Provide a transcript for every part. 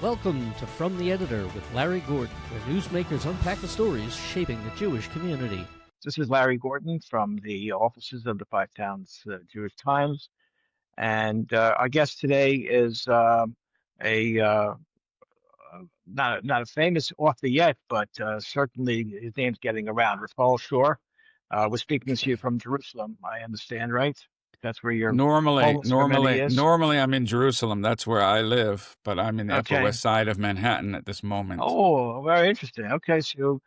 Welcome to From the Editor with Larry Gordon, where newsmakers unpack the stories shaping the Jewish community. This is Larry Gordon from the offices of the Five Towns Jewish Times, and our guest today is a not a famous author yet, but certainly his name's getting around. Raphael Shore. We're speaking to you from Jerusalem, I understand, right? That's where your Normally, home for many normally, years. normally I'm in Jerusalem. That's where I live, but I'm in the Upper Okay. West Side of Manhattan at this moment. Oh, very interesting. Okay, so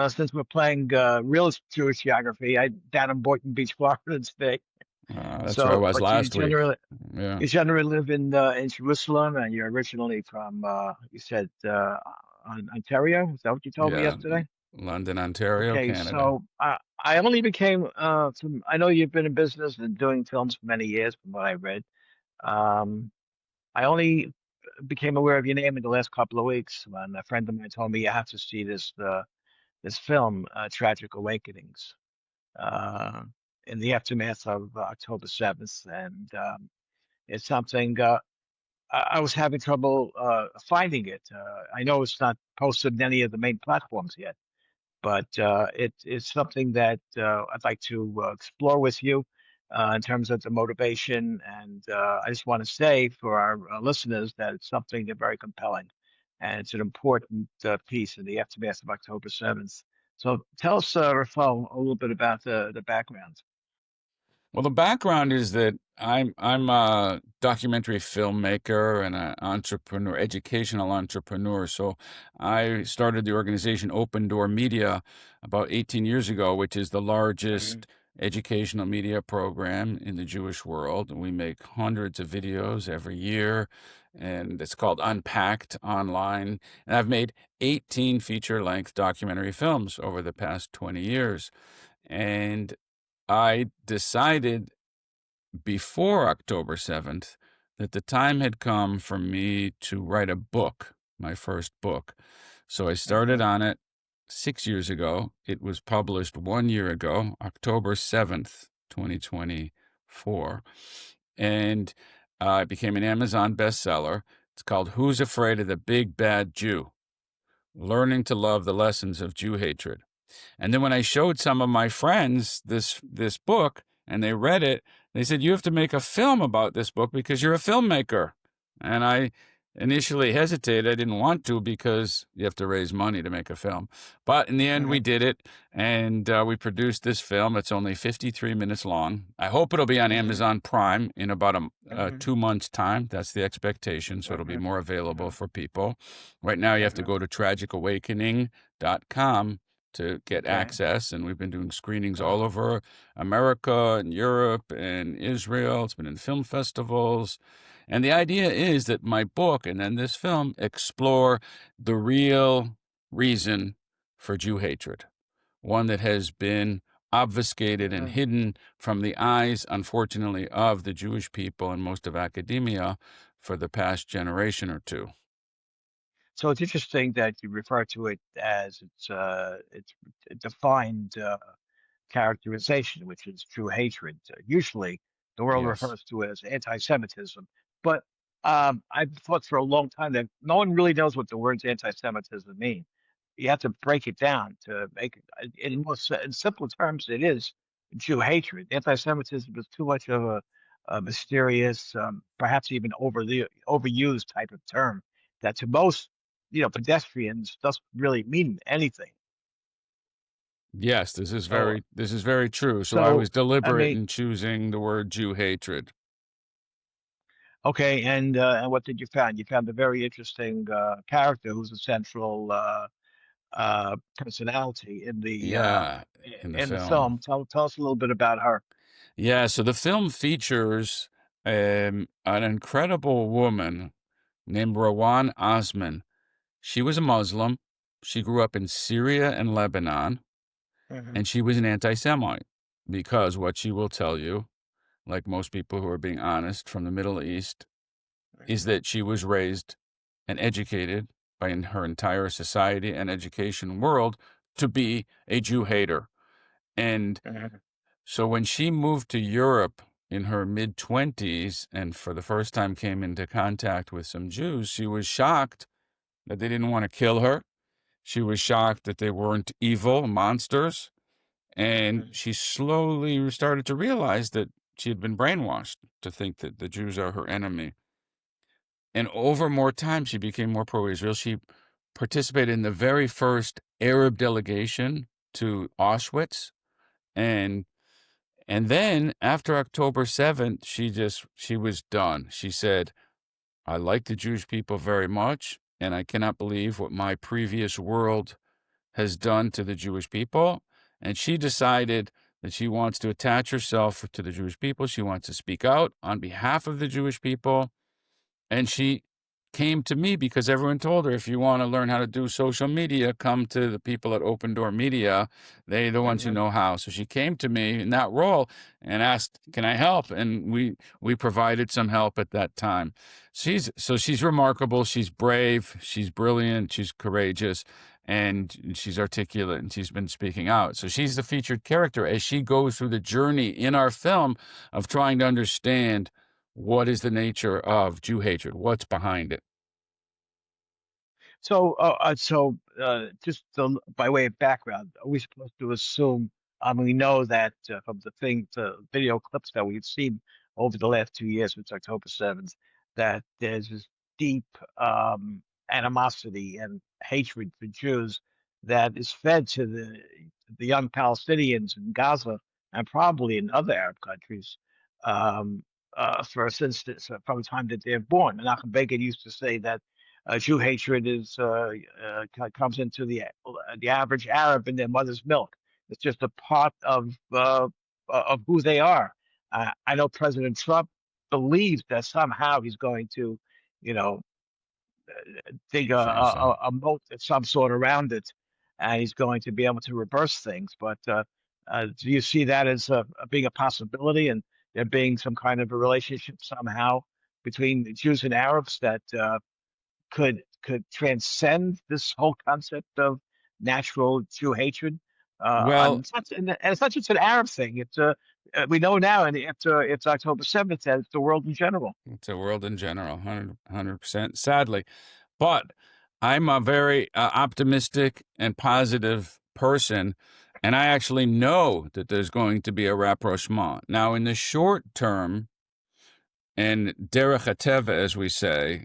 since we're playing real Jewish geography, I down in Boynton Beach, Florida today. That's where I So, was but you last week. generally Yeah, you generally live in Jerusalem, and you're originally from you said Ontario. Is that what you told me yeah, yesterday? London, Ontario, Okay, Canada. so I only became I know you've been in business and doing films for many years, from what I read. Um, I only became aware of your name in the last couple of weeks when a friend of mine told me you have to see this film, Tragic Awakenings, uh, in the aftermath of October 7th, and it's something. I was having trouble finding it. I know it's not posted in any of the main platforms yet, but it's something that I'd like to explore with you in terms of the motivation. And I just want to say for our listeners that it's something very compelling, and it's an important piece in the aftermath of October 7th. So tell us, Rafael, a little bit about the background. Well, the background is that I'm a documentary filmmaker and an entrepreneur, educational entrepreneur. So I started the organization Open Door Media about 18 years ago, which is the Mhm. largest educational media program in the Jewish world. And we make hundreds of videos every year, and it's called Unpacked online. And I've made 18 feature-length documentary films over the past 20 years. And I decided before October 7th that the time had come for me to write a book, my first book. So I started Mhm. on it 6 years ago. It was published 1 year ago, October 7th, 2024. And it became an Amazon bestseller. It's called Who's Afraid of the Big Bad Jew? Learning to Love the Lessons of Jew Hatred. And then when I showed some of my friends this book and they read it, they said, "You have to make a film about this book because you're a filmmaker." And I initially hesitated. I didn't want to because you have to raise money to make a film. But in the end, we Mhm. did it, and we produced this film. It's only 53 minutes long. I hope it'll be on Mhm. Amazon Prime in about Mhm. 2 months' time. That's the expectation, so it'll be Mhm. more available Mhm. for people. Right now, you have to Mhm. go to tragicawakening.com to get Okay. access. And we've been doing screenings all Uh, over America and Europe and Israel. It's been in film festivals. And the idea is that my book and then this film explore the real reason for Jew hatred, one that has been obfuscated and mhm. hidden from the eyes, unfortunately, of the Jewish people and most of academia for the past generation or two. So it's interesting that you refer to it as it's a defined characterization, which is true hatred. Usually, the world Yes. refers to it as anti-Semitism, but I've thought for a long time that no one really knows what the words anti-Semitism mean. You have to break it down to make it in simple terms. It is Jew hatred. Anti-Semitism is too much of a mysterious, perhaps even overused type of term that to most pedestrians doesn't really mean anything. Yes, So this is very true. So I so was I deliberate mean, in choosing the word Jew hatred. okay, and what did you find? You found a very interesting character who's a central personality Yeah, in the in the film. film. Tell us a little bit about her. Yeah, so the film features an incredible woman named Rawan Osman. She was a Muslim. She grew up in Syria and Lebanon, Hmm. and she was an anti-Semite because what she will tell you, like most people who are being honest from the Middle East, is that she was raised and educated by her entire society and education world to be a Jew hater. And Hmm. so when she moved to Europe in her mid 20s and for the first time came into contact with some Jews, she was shocked that they didn't want to kill her. She was shocked that they weren't evil monsters. And Mhm. she slowly started to realize that she had been brainwashed to think that the Jews are her enemy. And over more time, she became more pro-Israel. She participated in the very first Arab delegation to Auschwitz. And then after October 7th, she was done. She said, I like the Jewish people very much, and I cannot believe what my previous world has done to the Jewish people. And she decided that she wants to attach herself to the Jewish people. She wants to speak out on behalf of the Jewish people. And she came to me because everyone told her, if you want to learn how to do social media, come to the people at Open Door Media. They're the ones who Mhm. know how. So she came to me in that role and asked, can I help? And we provided some help at that time. She's remarkable. She's brave. She's brilliant. She's courageous. And she's articulate, and she's been speaking out. So she's the featured character as she goes through the journey in our film of trying to understand what is the nature of Jew hatred? What's behind it? Just by way of background, are we supposed to assume? We know that from the video clips that we've seen over the last 2 years, since October 7th, that there's this deep animosity and hatred for Jews that is fed to the young Palestinians in Gaza and probably in other Arab countries um, from the time that they're born. Menachem Begin used to say that Jew hatred comes into the average Arab in their mother's milk. It's just a part of who they are. I know President Trump believes that somehow he's going to, you know, dig Change that. a moat of some sort around it, and he's going to be able to reverse things. But do you see that as being a possibility, and there being some kind of a relationship somehow between the Jews and Arabs that could transcend this whole concept of natural Jew hatred? Well, And it's not just an Arab thing. We know now, and after it's October 7th, that it's the world in general. it's a world in general, 100%, sadly. But I'm a very optimistic and positive person, and I actually know that there's going to be a rapprochement. Now, in the short term, and derech hateva, as we say,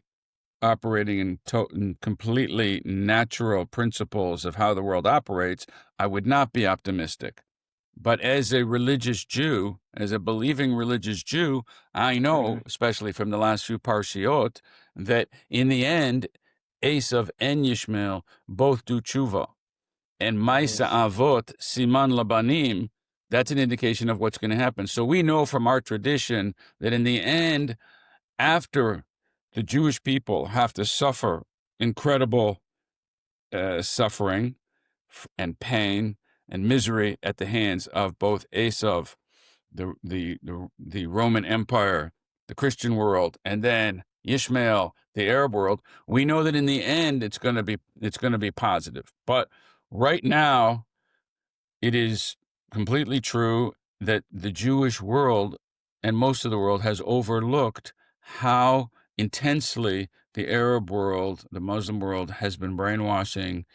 operating in completely natural principles of how the world operates, I would not be optimistic. But as a religious Jew, as a believing religious Jew, I know, Mhm. especially from the last few parshiot, that in the end, Esav and Yishmael both do tshuva. And Maisa Yes. Avot, Siman Labanim, that's an indication of what's going to happen. So we know from our tradition that in the end, after the Jewish people have to suffer incredible suffering and pain and misery at the hands of both Esav, the Roman Empire, the Christian world, and then Ishmael, the Arab world. We know that in the end it's going to be positive. But right now, it is completely true that the Jewish world and most of the world has overlooked how intensely the Arab world, the Muslim world, has been brainwashing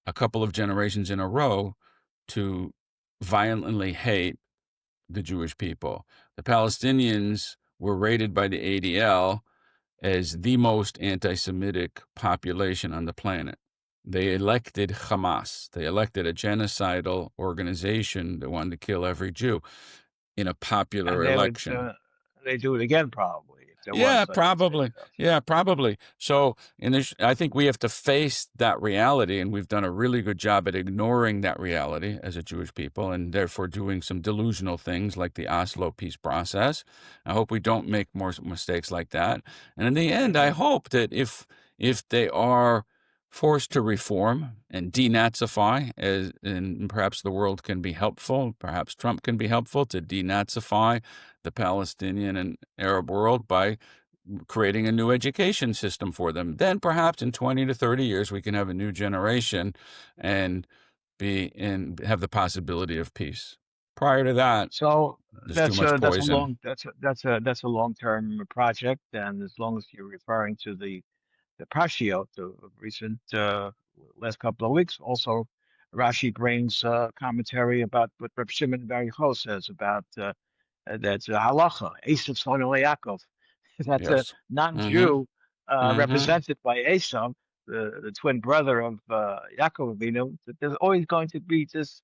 a couple of generations in a row to violently hate the Jewish people. The Palestinians were rated by the ADL as the most anti-Semitic population on the planet. They elected Hamas. They elected a genocidal organization that wanted to kill every Jew in a And popular election. they do it again probably if there was Yeah, such a thing. probably. Yeah, probably. So, I think we have to face that reality, and we've done a really good job at ignoring that reality as a Jewish people, and therefore doing some delusional things like the Oslo peace process. I hope we don't make more mistakes like that. And in the end, I Hmm. hope that if they are forced to reform and denazify, and perhaps the world can be helpful, perhaps Trump can be helpful to denazify the Palestinian and Arab world by creating a new education system for them. Then perhaps in 20 to 30 years, we can have a new generation and have the possibility of peace. Prior to that, So there's too much poison. that's a long-term project, and as long as you're referring to the the Parshiot, the recent last couple of weeks. Also, Rashi brings commentary about what Reb Shimon Bar Yochai says about that's halacha, Esav son of Yaakov. That's a Yes. Mm-hmm. non-Jew Mm-hmm. represented by Esav, the twin brother of Yaakov Avinu. That there's always going to be this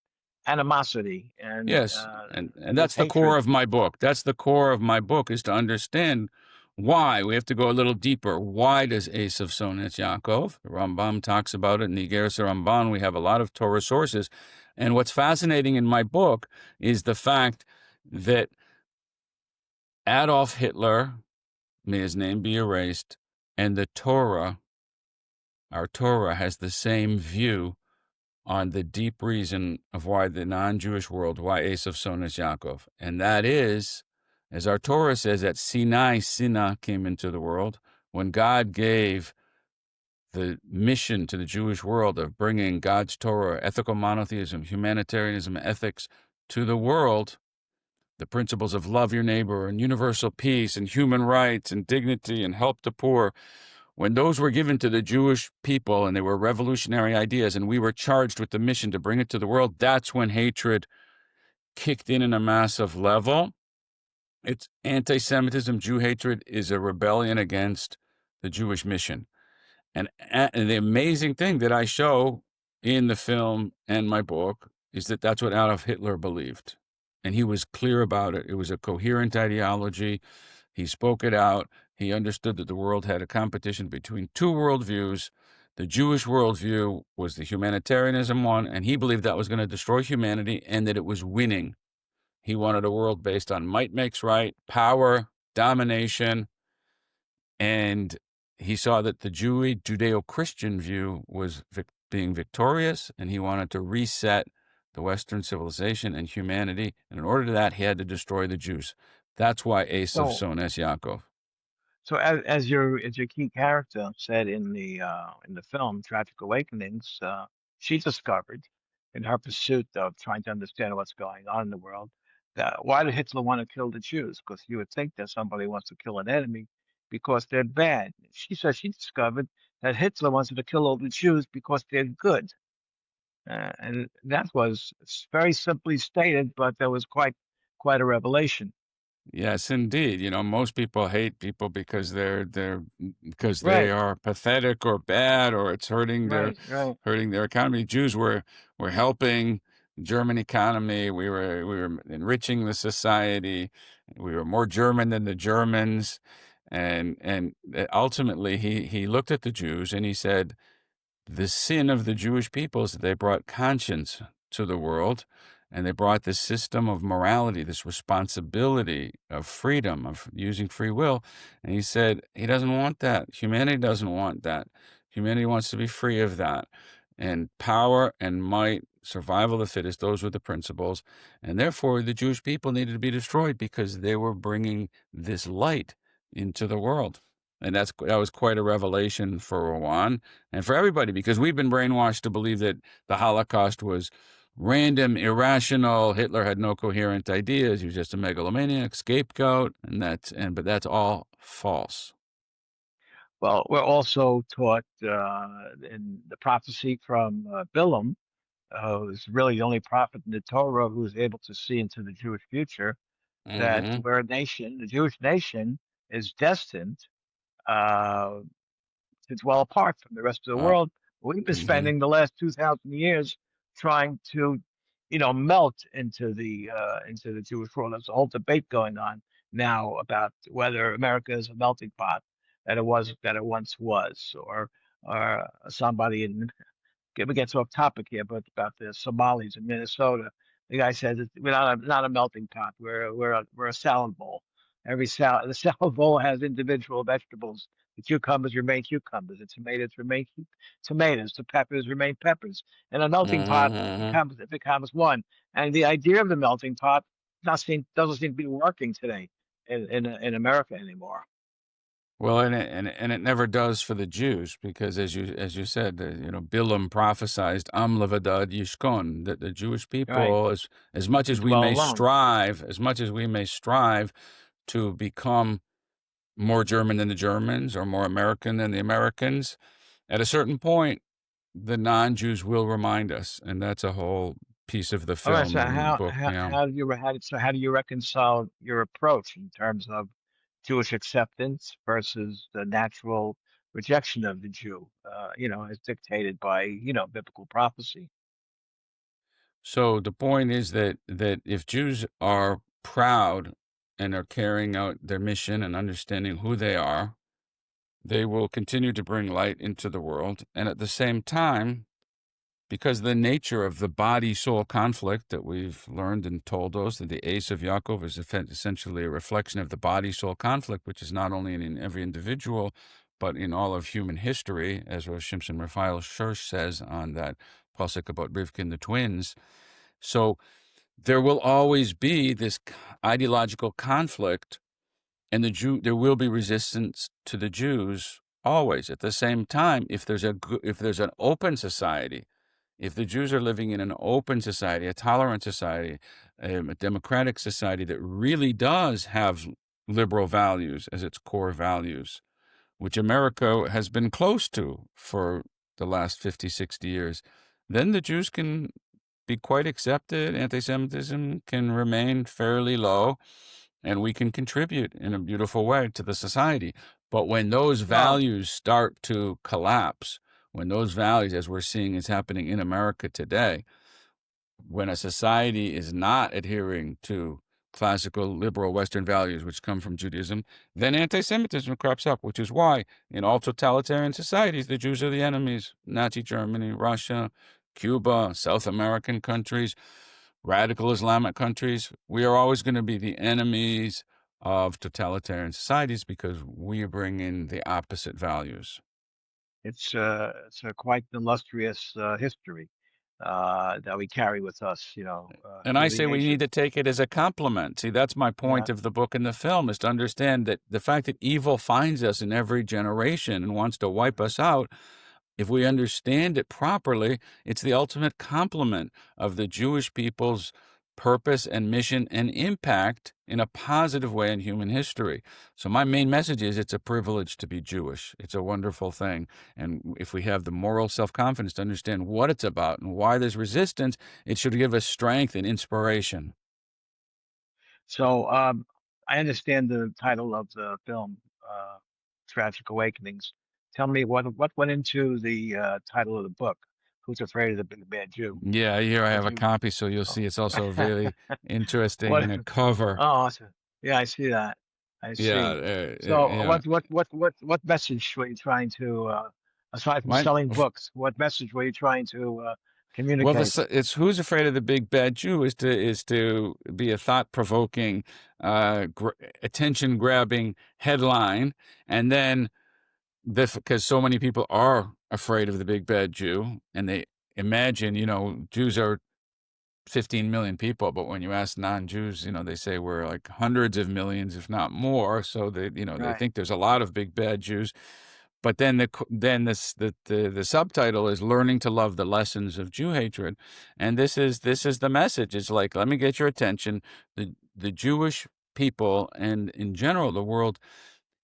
animosity Yes, and and this that's the core hatred. of my book. That's the core of my book, is to understand why. We have to go a little deeper. Why does Esav sonetz Yaakov? The Rambam talks about it in the Igeres Ramban. We have a lot of Torah sources. And what's fascinating in my book is the fact that Adolf Hitler, may his name be erased, and the Torah, our Torah, has the same view on the deep reason of why the non-Jewish world, why Esav sonetz Yaakov. And that is, as our Torah says, that Sinai, Sinah came into the world. When God gave the mission to the Jewish world of bringing God's Torah, ethical monotheism, humanitarianism, ethics to the world, the principles of love your neighbor and universal peace and human rights and dignity and help the poor, when those were given to the Jewish people and they were revolutionary ideas and we were charged with the mission to bring it to the world, that's when hatred kicked in a massive level. It's anti-Semitism. Jew hatred is a rebellion against the Jewish mission. And the amazing thing that I show in the film and my book is that that's what Adolf Hitler believed. And he was clear about it. It was a coherent ideology. He spoke it out. He understood that the world had a competition between two worldviews. The Jewish worldview was the humanitarianism one, and he believed that was going to destroy humanity and that it was winning. He wanted a world based on might makes right, power, domination, and he saw that the Judeo-Christian view was being victorious, and he wanted to reset the Western civilization and humanity. And in order to that, he had to destroy the Jews. That's why Esav So, sonetz Yaakov. so as your key character said in the film Tragic Awakenings, she discovered in her pursuit of trying to understand what's going on in the world that why did Hitler want to kill the Jews? Because you would think that somebody wants to kill an enemy because they're bad. She said she discovered that Hitler wanted to kill all the Jews because they're good. And that was very simply stated, but there was quite a revelation. Yes, indeed. You know, most people hate people because because they Right, are pathetic or bad, or it's right. hurting their economy. Jews were helping the German economy. We were enriching the society. We were more German than the Germans, and ultimately he looked at the Jews and he said, the sin of the Jewish people is that they brought conscience to the world, and they brought this system of morality, this responsibility of freedom, of using free will. And he said he doesn't want that. Humanity doesn't want that. Humanity wants to be free of that. And power and might, survival of the fittest, those were the principles. And therefore, the Jewish people needed to be destroyed because they were bringing this light into the world. And that was quite a revelation for Rwan and for everybody, because we've been brainwashed to believe that the Holocaust was random, irrational. Hitler had no coherent ideas. He was just a megalomaniac, scapegoat, but that's all false. Well, we're also taught in the prophecy from Bilam, who's really the only prophet in the Torah who's able to see into the Jewish future, that Mm-hmm. we're a nation, the Jewish nation is destined uh, to dwell apart from the rest of the Uh, world. We've been mm-hmm. spending the last 2,000 years trying to, melt into the Jewish world. There's a whole debate going on now about whether America is a melting pot that it once was, or somebody in we get off topic here, but about the Somalis in Minnesota. The guy says we're not a melting pot. We're a salad bowl. The salad bowl has individual vegetables. The cucumbers remain cucumbers. The tomatoes remain tomatoes. The peppers remain peppers. And a melting pot Mm-hmm. becomes one. And the idea of the melting pot doesn't seem to be working today in America anymore. Well, and it never does for the Jews, because as you said, Bilam prophesied Am levadad yishkon, that the Jewish Right? people, as much To as we dwell may alone. strive, to become more German than the Germans or more American than the Americans. At a certain point, the non-Jews will remind us, and that's a whole piece of the All right. film So and the book. Yeah. how do you reconcile your approach in terms of Jewish acceptance versus the natural rejection of the Jew, as dictated by, biblical prophecy? So the point is that if Jews are proud and are carrying out their mission and understanding who they are, they will continue to bring light into the world. And at the same time, because the nature of the body-soul conflict that we've learned and told us that the Ace of Yaakov is essentially a reflection of the body-soul conflict, which is not only in every individual, but in all of human history, as Rosh Shimshon Raphael Shore says on that pasuk about Rivka and the twins. So there will always be this ideological conflict, and there will be resistance to the Jews always. At the same time, if there's an open society, if the Jews are living in an open society, a tolerant society, a democratic society that really does have liberal values as its core values, which America has been close to for the last 50, 60 years, then the Jews can be quite accepted. Anti-Semitism can remain fairly low, and we can contribute in a beautiful way to the society. But when those Well, values start to collapse, when those values, as we're seeing is happening in America today, when a society is not adhering to classical liberal Western values, which come from Judaism, then anti-Semitism crops up, which is why in all totalitarian societies, the Jews are the enemies. Nazi Germany, Russia, Cuba, South American countries, radical Islamic countries. We are always going to be the enemies of totalitarian societies because we bring in the opposite values. it's a quite illustrious history that we carry with us, And I through the say we need to ages. take it as a compliment. See, that's my point Yeah. of the book and the film, is to understand that the fact that evil finds us in every generation and wants to wipe us out, if we understand it properly, it's the ultimate compliment of the Jewish people's purpose and mission and impact in a positive way in human history. So my main message is it's a privilege to be Jewish. It's a wonderful thing. And if we have the moral self-confidence to understand what it's about and why there's resistance, it should give us strength and inspiration. So I understand the title of the film, uh, Tragic Awakenings. Tell me what went into the title of the book. Who's Afraid of the Big Bad Jew? Yeah, here I What have a you copy, so you'll see it's also a very what? interesting cover. Oh, awesome. Yeah, I see that. I Yeah, see. So yeah. what message were you trying to, aside from My, selling books, what message were you trying to well, communicate? it's Who's Afraid of the Big Bad Jew is to be a thought-provoking, attention-grabbing headline, and then because so many people are afraid of the Big Bad Jew, and they imagine, Jews are 15 million people, but when you ask non-Jews, they say we're like hundreds of millions, if not more. So they Right. think there's a lot of big bad Jews. But then the subtitle is "Learning to Love the Lessons of Jew Hatred," and this is the message. It's like, let me get your attention. The Jewish people and in general the world,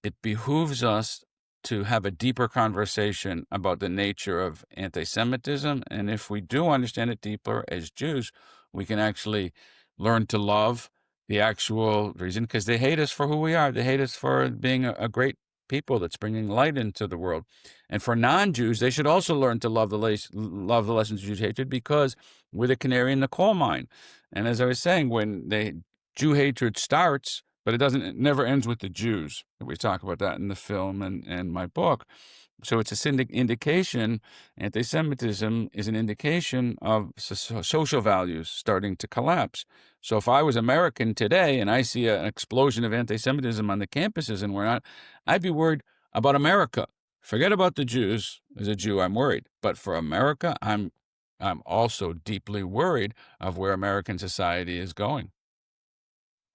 it behooves us to have a deeper conversation about the nature of anti-Semitism. And if we do understand it deeper as Jews, we can actually learn to love the actual reason, because they hate us for who we are. They hate us for being a great people that's bringing light into the world. And for non-Jews, they should also learn to love the lessons of Jews' hatred, because we're the canary in the coal mine. And as I was saying, when Jew hatred starts, but it never ends with the Jews. We talk about that in the film and my book. So it's a indication, anti-Semitism is an indication of social values starting to collapse. So if I was American today and I see an explosion of anti-Semitism on the campuses and whatnot, I'd be worried about America. Forget about the Jews. As a Jew, I'm worried. But for America, I'm also deeply worried of where American society is going.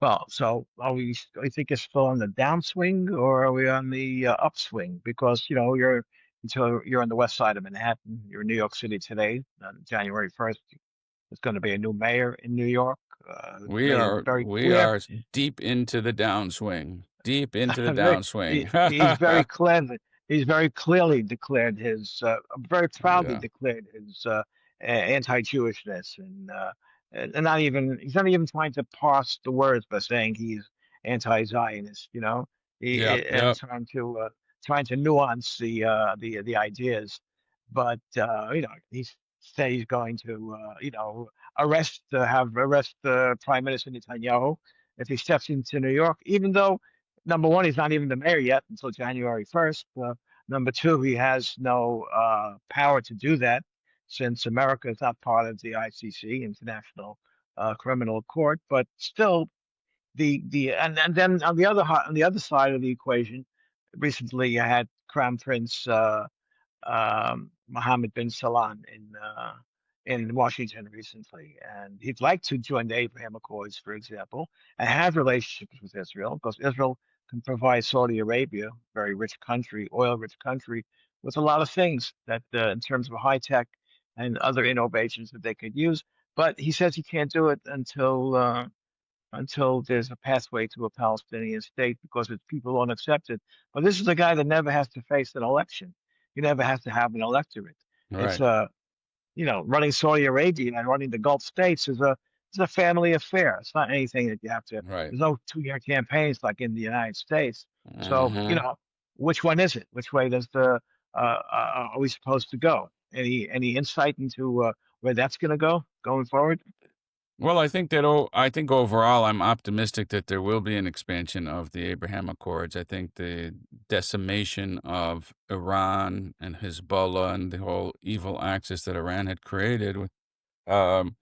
Well, so I think it's still on the downswing, or are we on the upswing? Because, you're on the west side of Manhattan. You're in New York City today. On January 1st, there's going to be a new mayor in New York. We Made it are very we clear. are deep into the downswing. deep into the Very, downswing. he's very clever. He's very clearly declared very proudly Yeah. declared his anti-Jewishness, and not even he's not even trying to parse the words by saying he's anti-Zionist, Yep. and Yep. trying to nuance the ideas, but he said he's going to arrest Prime Minister Netanyahu if he steps into New York, even though number one, he's not even the mayor yet until January 1st. Number two, he has no power to do that since America is not part of the ICC, International Criminal Court. But still, and then on the other side of the equation, recently I had Crown Prince Mohammed bin Salman in Washington recently, and he'd like to join the Abraham Accords, for example, and have relationships with Israel because Israel can provide Saudi Arabia, very rich country, oil-rich country, with a lot of things that, in terms of high tech and other innovations that they could use. But he says he can't do it until there's a pathway to a Palestinian state because its people won't accept it. But this is a guy that never has to face an election. He never has to have an electorate. It's Right. running Saudi Arabia and running the Gulf states is a family affair. It's not anything that you have to. Right. There's no 2-year campaigns like in the United States. So Hmm. which one is it? Which way are we supposed to go? Any insight into where that's going to go going forward? Well, I think overall, I'm optimistic that there will be an expansion of the Abraham Accords. I think the decimation of Iran and Hezbollah and the whole evil axis that Iran had created um,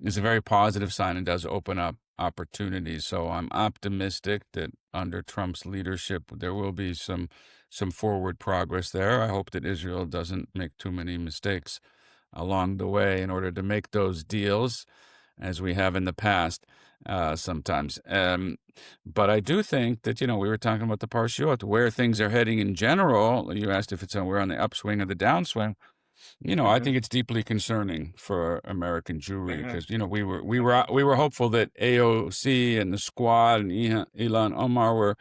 is a very positive sign and does open up opportunities. So I'm optimistic that under Trump's leadership, there will be some forward progress there. I hope that Israel doesn't make too many mistakes along the way in order to make those deals as we have in the past sometimes. But I do think that, we were talking about the Parshiot, where things are heading in general. You asked if we're on the upswing or the downswing. I Hmm. think it's deeply concerning for American Jewry Hmm. because, we were hopeful that AOC and the Squad and Ilhan Omar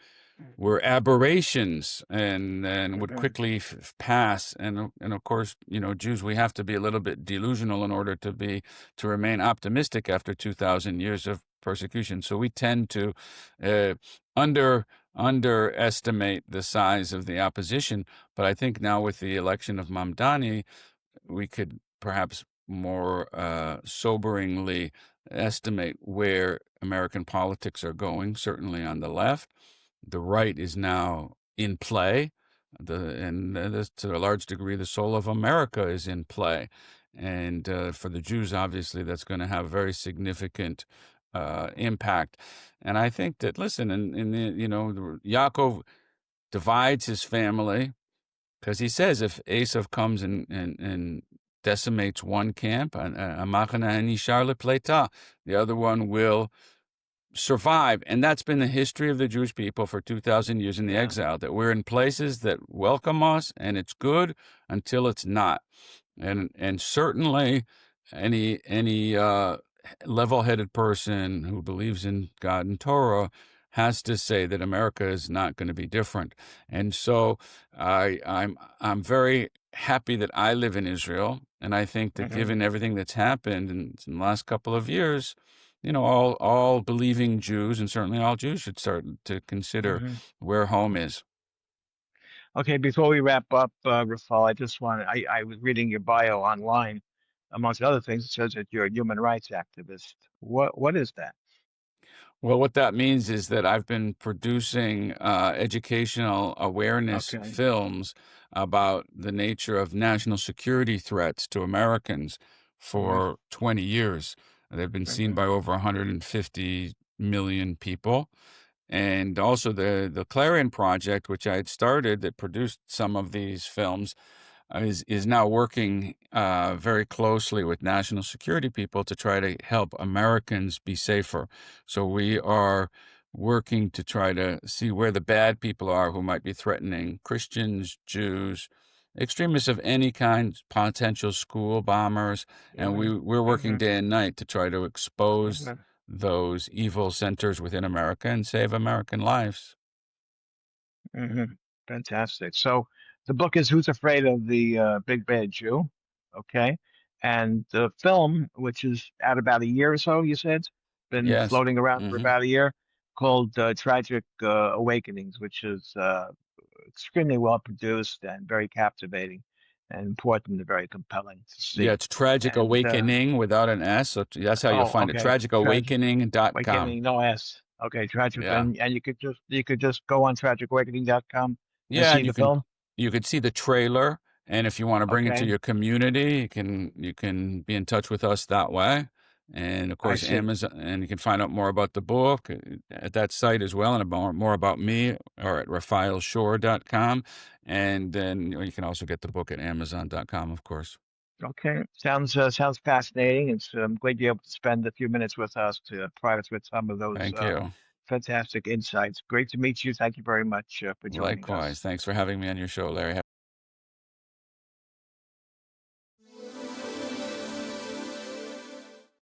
were aberrations and would Hmm. quickly pass. And of course, Jews, we have to be a little bit delusional in order to remain optimistic after 2,000 years of persecution. So we tend to uh, under underestimate the size of the opposition. But I think now with the election of Mamdani, we could perhaps more soberingly estimate where American politics are going, certainly on the left. The right is now in play. To a large degree, the soul of America is in play. And for the Jews, obviously, that's going to have very significant impact. And I think that, listen, Yaakov divides his family because he says if Esav comes and decimates one camp, Amachana and Ishar lepleta, the other one will survive. And that's been the history of the Jewish people for 2,000 years in the Yeah. exile, that we're in places that welcome us and it's good until it's not. And certainly any level-headed person who believes in God and Torah has to say that America is not going to be different. And so I'm very happy that I live in Israel, and I think that Hmm. given everything that's happened in the last couple of years, all believing Jews and certainly all Jews should start to consider Hmm. where home is. Okay, before we wrap up, Rafal, I was reading your bio online. Amongst other things, it says that you're a human rights activist. What is that? Well, what that means is that I've been producing educational awareness Okay. films about the nature of national security threats to Americans Hmm. for 20 years. They've been seen Hmm. by over 150 million people. And also the Clarion Project, which I had started that produced some of these films, is now working very closely with national security people to try to help Americans be safer. So we are working to try to see where the bad people are who might be threatening Christians, Jews, extremists of any kind, potential school bombers, and Hmm. we're working Hmm. day and night to try to expose Hmm. those evil centers within America and save American lives. Fantastic. So the book is Who's Afraid of the Big Bad Jew? Okay. And the film, which is out about a year or so, you said, been Yes. floating around for Hmm. about a year, called Tragic Awakenings, which is extremely well produced and very captivating and important and very compelling to Yeah, see. it's Tragic And Awakening without an S. So that's how you'll oh, find it. okay, Tragic TragicAwakening.com. Awakening, no S. Okay, Tragic, Yeah. and you could just go on tragicawakening.com and Yeah, see and the film. you could see the trailer, and if you want to bring it to Okay, your community, you can be in touch with us that way. And of I course, see. Amazon, and you can find out more about the book at that site as well, and about more about me or at raphaelshore.com. And then you can also get the book at amazon.com, of course. Okay, sounds fascinating. It's glad you're able to spend a few minutes with us to provide us with some of those Thank you. fantastic insights. Great to meet you. Thank you very much for joining us. Likewise. Thanks for having me on your show, Larry.